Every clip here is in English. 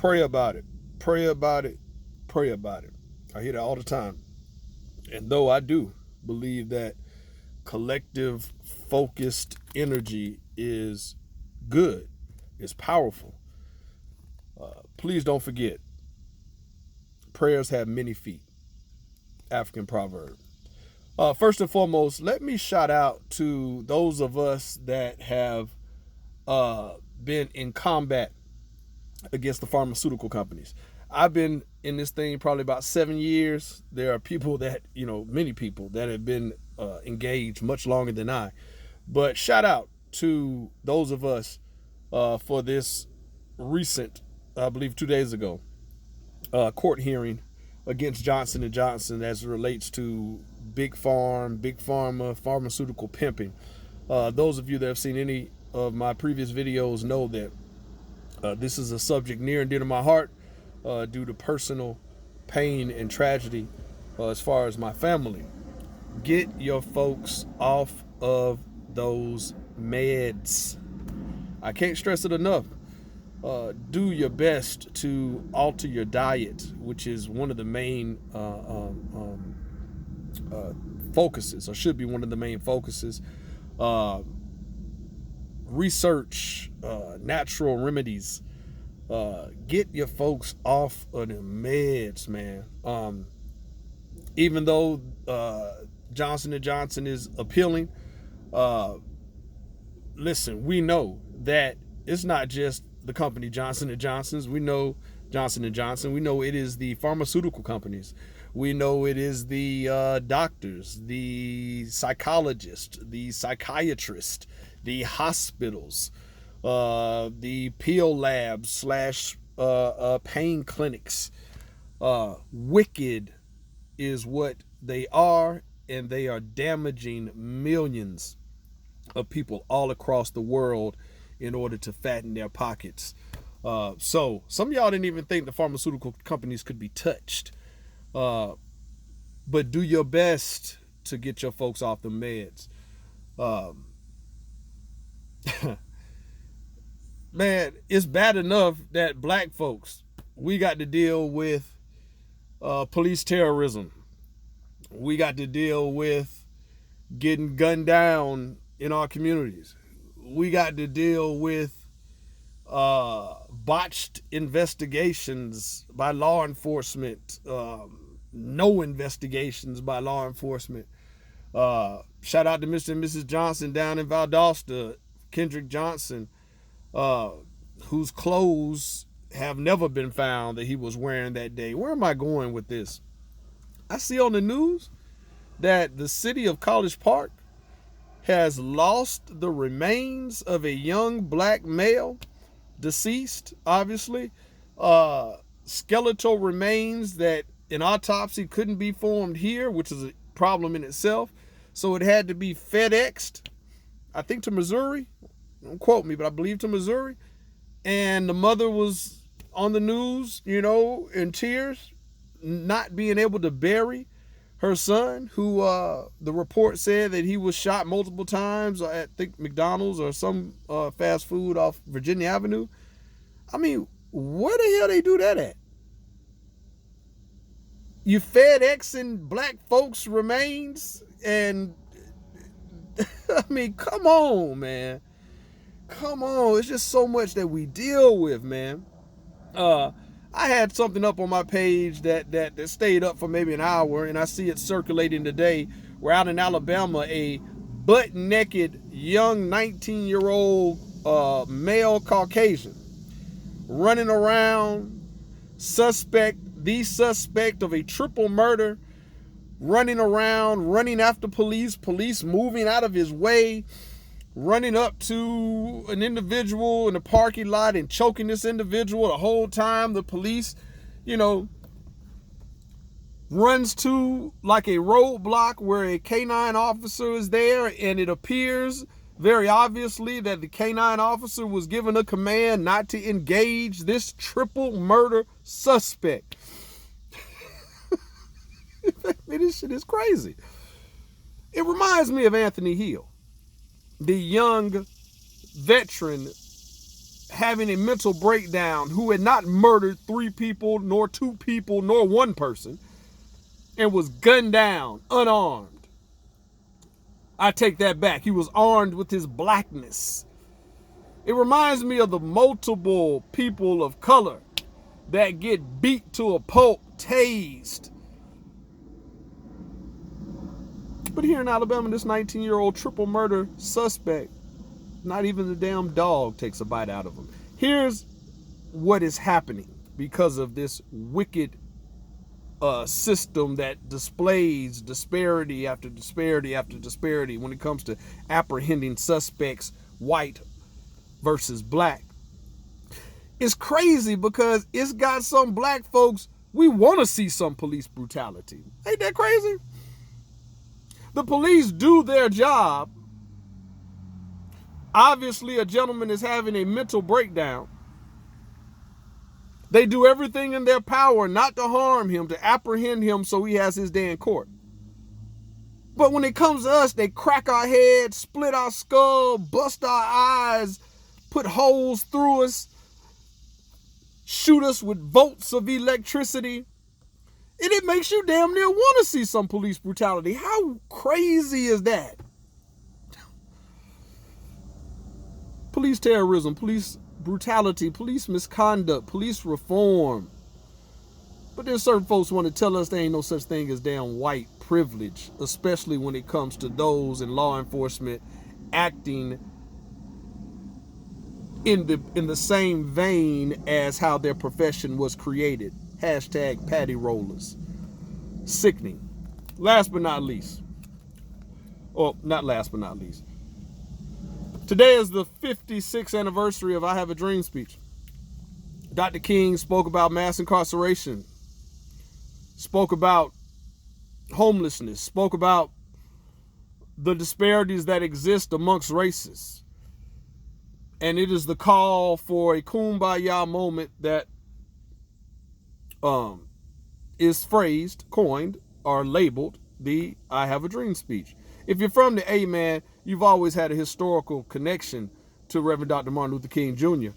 Pray about it. Pray about it. Pray about it. I hear that all the time. And though I do believe that collective focused energy is good, it's powerful, please don't forget prayers have many feet. African proverb. First and foremost, let me shout out to those of us that have been in combat against the pharmaceutical companies. I've been in this thing probably about 7 years. There are people that, many people that have been engaged much longer than I. But shout out to those of us for this recent, I believe 2 days ago, court hearing against Johnson and Johnson as it relates to big pharma, pharmaceutical pimping. Those of you that have seen any of my previous videos know that this is a subject near and dear to my heart due to personal pain and tragedy as far as my family. Get your folks off of those meds. I can't stress it enough. Do your best to alter your diet, which is one of the main focuses, or should be one of the main focuses. Research natural remedies. Get your folks off of the meds, man. Even though Johnson & Johnson is appealing, listen, we know that it's not just the company Johnson & Johnson's. We know Johnson & Johnson. We know it is the pharmaceutical companies. We know it is the doctors, the psychologists, the psychiatrists, the hospitals, the pill labs slash pain clinics. Wicked is what they are, and they are damaging millions of people all across the world in order to fatten their pockets. So some of y'all didn't even think the pharmaceutical companies could be touched. But do your best to get your folks off the meds. Man, it's bad enough that black folks, we got to deal with police terrorism. We got to deal with getting gunned down in our communities. We got to deal with botched investigations by law enforcement, no investigations by law enforcement. Shout out to Mr. and Mrs. Johnson down in Valdosta, Kendrick Johnson, whose clothes have never been found that he was wearing that day. Where am I going with this? I see on the news that the city of College Park has lost the remains of a young black male, deceased, obviously. Skeletal remains that an autopsy couldn't be formed here, which is a problem in itself. So it had to be FedExed, I think to Missouri. Don't quote me, but I believe to Missouri. And the mother was on the news, in tears, not being able to bury her son, who the report said that he was shot multiple times at, I think, McDonald's or some fast food off Virginia Avenue. I mean, where the hell they do that at? You FedExing black folks' remains, and I mean, come on, man. Come on. It's just so much that we deal with, man. I had something up on my page that stayed up for maybe an hour, and I see it circulating today. We're out in Alabama, a butt-naked young 19-year-old male Caucasian running around, the suspect of a triple murder, running around, running after police moving out of his way, running up to an individual in the parking lot and choking this individual the whole time. The police, runs to like a roadblock where a canine officer is there, and it appears very obviously that the canine officer was given a command not to engage this triple murder suspect. This shit is crazy. It reminds me of Anthony Hill, the young veteran having a mental breakdown, who had not murdered 3 people, nor 2 people, nor 1 person, and was gunned down, unarmed. I take that back. He was armed with his blackness. It reminds me of the multiple people of color that get beat to a pulp, tased. But here in Alabama, this 19-year-old triple murder suspect, not even the damn dog takes a bite out of him. Here's what is happening because of this wicked system that displays disparity after disparity after disparity when it comes to apprehending suspects, white versus black. It's crazy because it's got some black folks, we want to see some police brutality. Ain't that crazy? The police do their job. Obviously, a gentleman is having a mental breakdown. They do everything in their power not to harm him, to apprehend him so he has his day in court. But when it comes to us, they crack our heads, split our skull, bust our eyes, put holes through us, shoot us with volts of electricity. And it makes you damn near want to see some police brutality. How crazy is that? Police terrorism, police brutality, police misconduct, police reform. But then certain folks want to tell us there ain't no such thing as damn white privilege, especially when it comes to those in law enforcement acting in the same vein as how their profession was created. Hashtag patty rollers. Sickening. Last but not least. Or not last but not least. Today is the 56th anniversary of I Have a Dream speech. Dr. King spoke about mass incarceration, spoke about homelessness, spoke about the disparities that exist amongst races. And it is the call for a kumbaya moment that is phrased, coined, or labeled the I Have a Dream speech. If you're from the A, man, you've always had a historical connection to Reverend Dr. Martin Luther King Jr.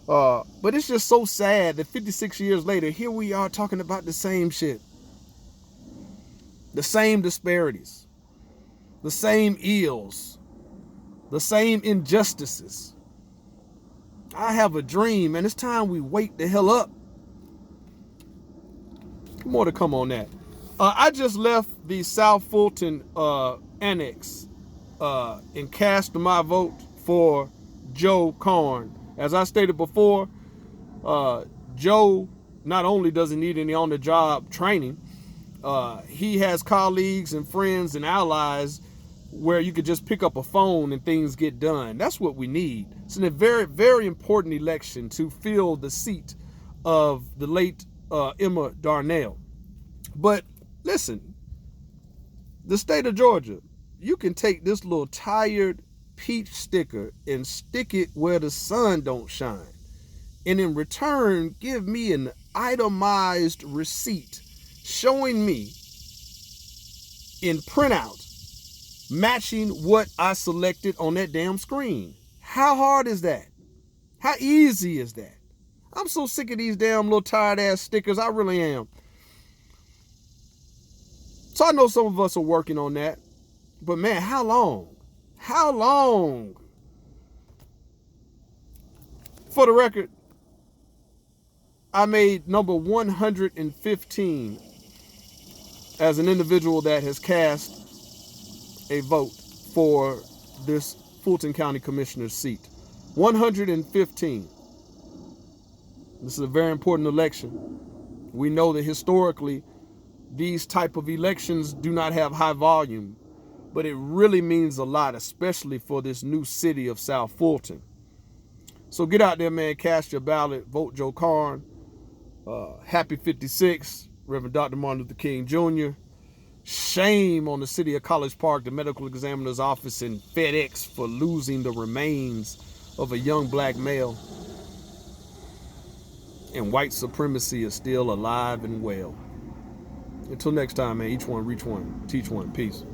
But it's just so sad that 56 years later, here we are talking about the same shit. The same disparities. The same ills. The same injustices. I have a dream, and it's time we wake the hell up. More to come on that. I just left the South Fulton annex and cast my vote for Joe Karn. As I stated before, Joe not only doesn't need any on-the-job training, he has colleagues and friends and allies where you could just pick up a phone and things get done. That's what we need. It's a very, very important election to fill the seat of the late Emma Darnell. But listen, the state of Georgia, you can take this little tired peach sticker and stick it where the sun don't shine. And in return, give me an itemized receipt showing me in printout matching what I selected on that damn screen. How hard is that? How easy is that? I'm so sick of these damn little tired ass stickers. I really am. So I know some of us are working on that. But man, how long? How long? For the record, I made number 115 as an individual that has cast a vote for this Fulton County Commissioner's seat. 115. This is a very important election. We know that historically, these type of elections do not have high volume, but it really means a lot, especially for this new city of South Fulton. So get out there, man, cast your ballot, vote Joe Karn. Happy 56, Reverend Dr. Martin Luther King Jr. Shame on the city of College Park, the medical examiner's office, and FedEx for losing the remains of a young black male. And white supremacy is still alive and well. Until next time, man, each one, reach one, teach one. Peace.